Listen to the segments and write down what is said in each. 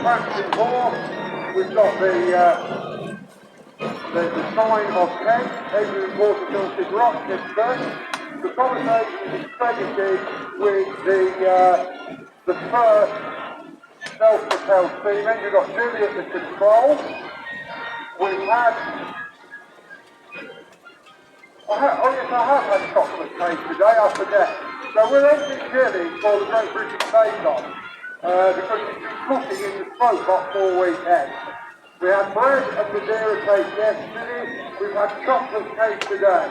traction horse. We've got the sign of Kent, Adrian Water Tilted Rochester. The conversation is credited with the first self-propelled steam engine. We've got Julie at the control. We've had... I have had chocolate cake today, I forget. So we're ending Julie for the Great British Bake-Off because she's been cooking in the smoke box all weekend. We had bread and Madeira cake yesterday. We've had chocolate cake today.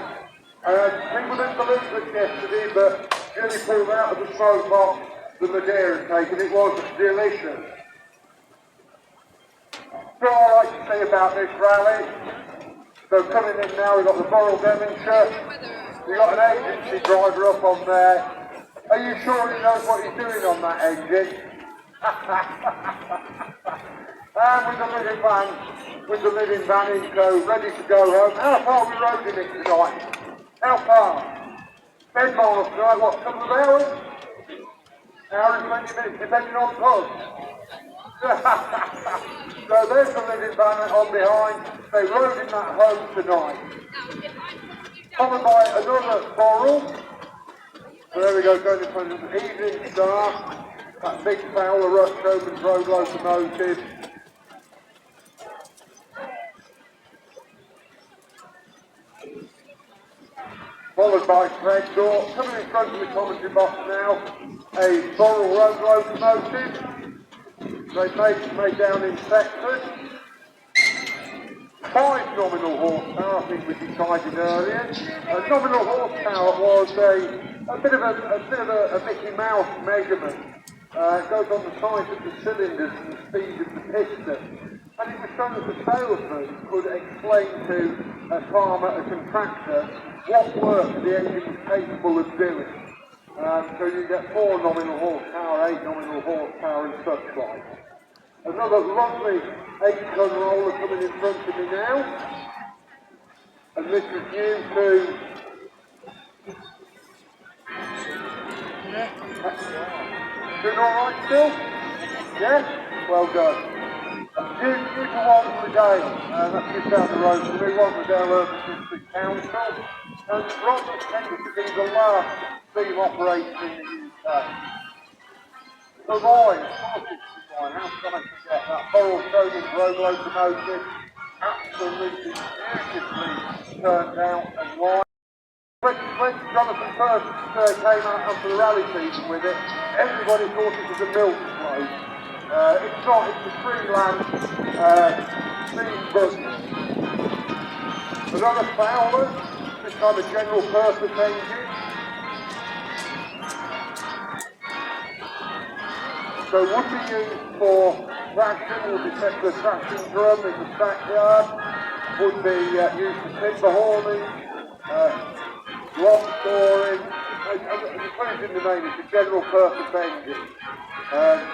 People didn't believe it yesterday, but Julie pulled out of the smoke box the Madeira cake, and it was delicious. So all I like to say about this rally. So coming in now, we've got the Borough Devonshire. We've got an agency driver up on there. Are you sure he knows what he's doing on that engine? And with the living van in tow, ready to go home. How far are we roading it tonight? How far? 10 miles tonight, what, a couple of hours? An hour and 20 minutes, depending on pubs. So there's the living van on behind. They're roading that home tonight. Followed by another Boral. So there we go, going in front of the Evening Star. That big Fowler Rutsch Open Road locomotive. Followed by Fred Door. Coming in front of the commentary box now, a Boral Road locomotive. They made down in Thetford. 5 nominal horsepower, I think we decided earlier. Nominal horsepower was a bit of a Mickey Mouse measurement. It goes on the size of the cylinders and the speed of the piston. And it was shown that the salesman could explain to a farmer, a contractor, what work the engine was capable of doing. So you get 4 nominal horsepower, 8 nominal horsepower and such like. Another lovely 8-ton roller coming in front of me now. And this is new to... Doing alright still? Yes? Well done. New to one today. That's just down the road from me. One was our District Council. And Robert's tended to be the last steam operating in the UK. The Royal, how can I forget that? Boral Showman road locomotive, absolutely beautifully turned out and wide. When Jonathan first came out after the rally season with it, everybody thought it was a milk float. It's not, it's a Freeland steam buggy. Another Fowler, this time a general purpose engine. So would be used for traction, would be set to a traction drum in the backyard, would be used for timber hauling, log storing, and the point in the name is a general purpose engine.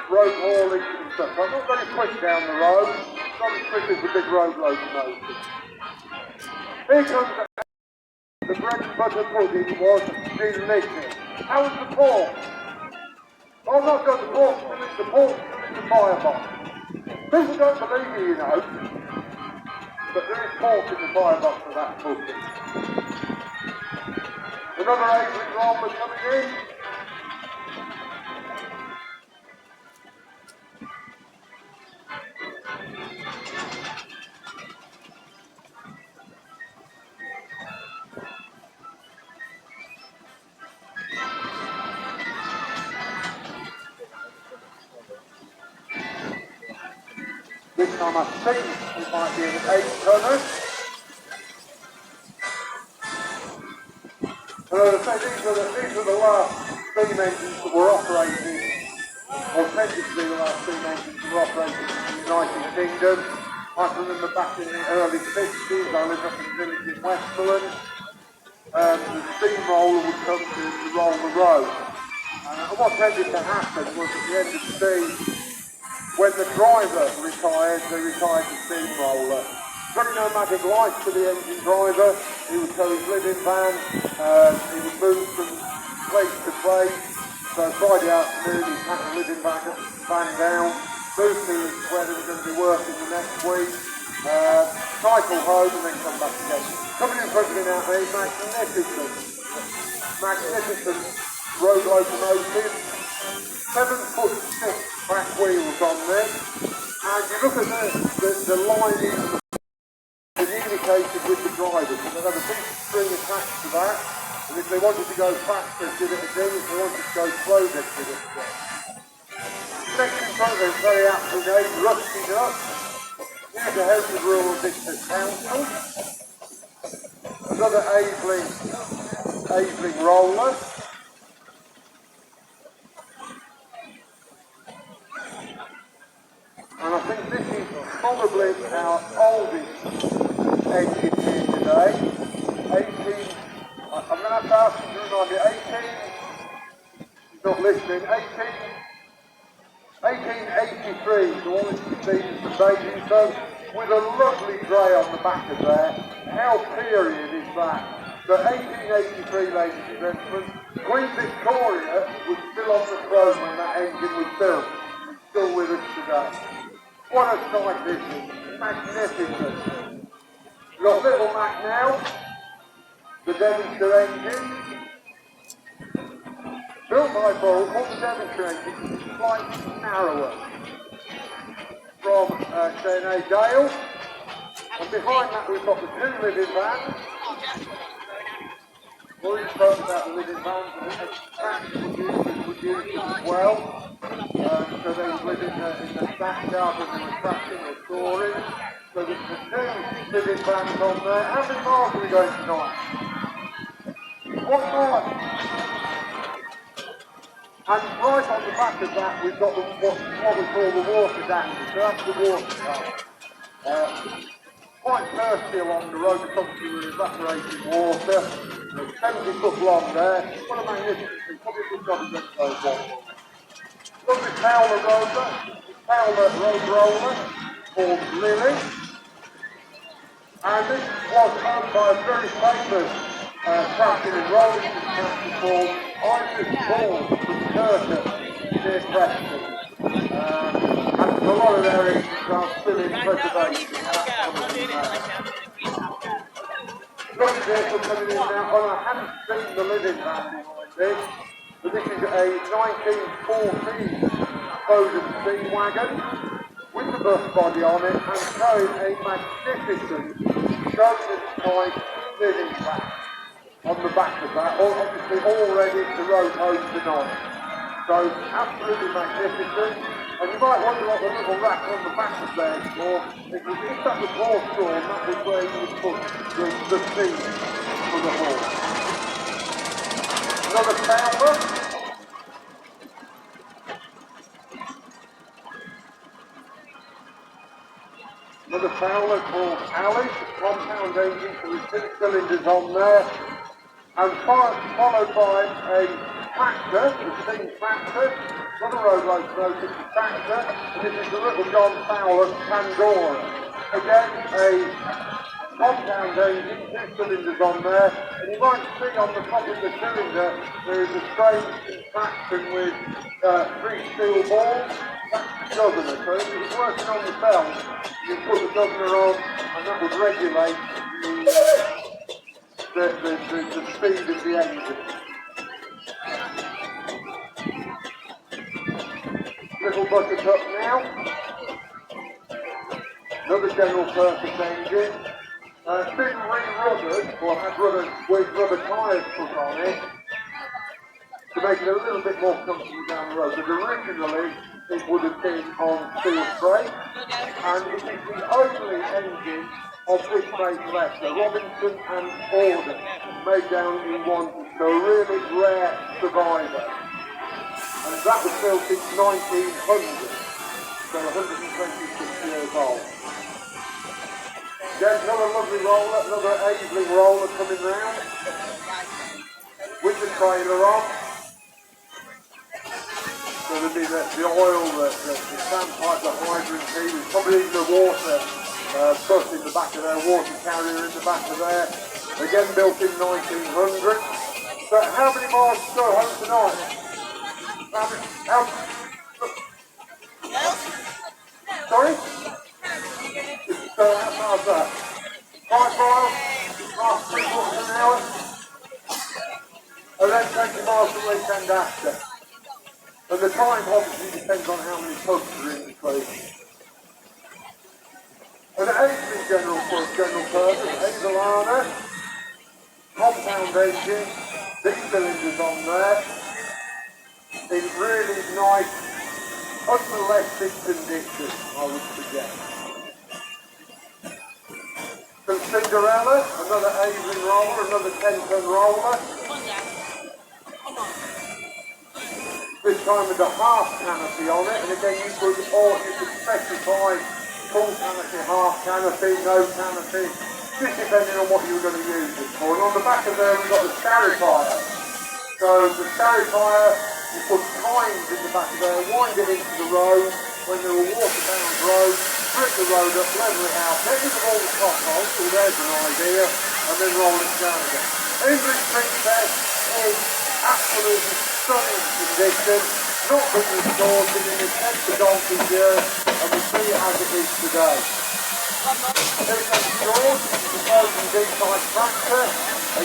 Road hauling and stuff. I'm not very quick down the road, not as quick as the big road locomotive. Here comes the bread and butter pudding was delicious. How was the pork? Oh, I've not got the pork, still in the firebox. People don't believe me, you know, but there is pork in the firebox for that pudding. Another Avery roller coming in. This time I think it might be an 8-tonner. As I say, these are the last steam engines that were operating, or tended to be the last steam engines that were operating in the United Kingdom. I can remember back in the early 60s, I lived up in a village in Westmoreland. The steamroller would come to roll the road. And what tended to happen was at the end of the day, when the driver retired, they retired the steamroller. Very nomadic life for the engine driver. He would tow his living van, he would move from place to place. So Friday afternoon he'd pack the living van down, moved to where they were going to be working the next week, cycle home and then come back again. Coming in front of me now, a magnificent road locomotive, 7'6" back wheels on this, and you look at the lining communicated with the drivers, and they had a big string attached to that, and if they wanted to go faster, did it again, if they wanted to go slow, they did it again. Next in front of them, very aptly named Rusty Nut. Here's the House of Rural District Council. Another Aveling roller. And I think this is probably our oldest engine here today. I'm going to have to ask you to remind me, he's not listening, 1883, so all this is the baby, so with a lovely grey on the back of there. How period is that? So 1883, ladies and gentlemen, Queen Victoria was still on the throne when that engine was built. She's still with us today. What a sight this is, magnificent. We've got Little Mac now, the Devonshire engine. Built by Bolt, all the Devonshire engine is slightly narrower from J&A Dale. And behind that we've got the two living vans. We already spoke about the living vans and the tracks would use them as well. So they would live in the stack yard when they were tracking or storing. So there's the two living vans on there. How many miles are we going tonight? 1 mile. And right on the back of that we've got what we call the water dancer. So that's the water tank. Quite thirsty along the road because we're evaporating water. It's 70 foot long there. What a magnificent thing. Probably a good job of getting those ones. Lovely Fowler road roller called Lily. And this was owned by a very famous tracking and rolling company called Isaac Paul from Kirkham near Preston. And a lot of their engines are still in preservation. Lovely vehicle coming in now. Oh, I haven't seen the living van behind this, but this is a 1914 Bowden steam wagon with the bus body on it and showing a magnificent Shonen type living van on the back of that, obviously all ready to road home tonight. So absolutely magnificent. And you might wonder what the little rack on the back of there is for. If that was horse drawn, that was where you would put the feed for the horse. Another Fowler. Another Fowler called Alice, compound engine for the 6 cylinders on there. And followed by a tractor, the steam tractor, not a road locomotive, a tractor, and this is the Little John Fowler Pandora. Again, a compound engine, 2 cylinders on there, and you might see on the top of the cylinder there is a strange contraption with 3 steel balls. That's the governor, so if it was working on the belt, you put the governor on and that would regulate the speed of the engine. Little Buttercup now. Another general purpose engine. It's been re-rubbered, or had rubber tyres put on it to make it a little bit more comfortable down the road. But originally it would have been on steel brakes, and it is the only engine of this make left, the Robinson and Order, made down in one, so a really rare survivor. And that was built in 1900, so 126 years old. There's another lovely roller, another Aveling roller coming round, with the trailer on. So there'll be the oil, the sandpipe, the hydrant heat, probably even the water bus in the back of there, water carrier in the back of there. Again built in 1900. So how many miles to go home tonight? How's that? 5 miles, half 3 quarters an hour, and then 20 miles the weekend after. And the time obviously depends on how many pubs are in between. And Astle general purpose, Hazelana, compound engine, these cylinders on there, in really nice, unmolested condition, I would suggest. Some Cinderella, another Avon roller, another 10-ton roller. This time with a half canopy on it, and again you could specify full canopy, half canopy, no canopy, just depending on what you were going to use it for. And on the back of there we've got the Starry-Fire. So the Starry-Fire, you put tines in the back of there, wind it into the road, when they're a water-bound road, strip the road up, level it out, get rid of all the potholes, so there's an idea, and then roll it down again. English Princess is absolutely stunning condition, not been restored in the 10th donkey year, and we see it as it is today. Here's a George, the Persian D-type tractor,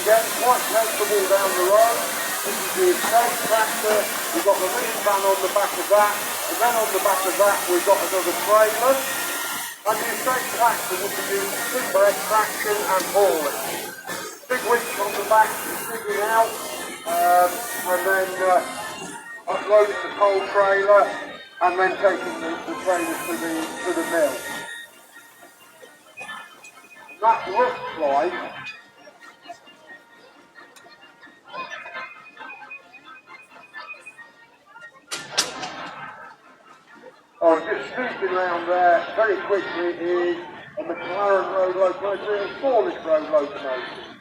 again quite sensible down the road. This is the estate tractor, we've got the lead van on the back of that, and then on the back of that we've got another trailer, and the estate tractor will be used for timber extraction and hauling. Big winch on the back for digging out, and then uploading the coal trailer, and then taking the trailer to the mill. And that looks like just snooping around there very quickly is a McLaren road locomotive, a 4-lift road locomotive.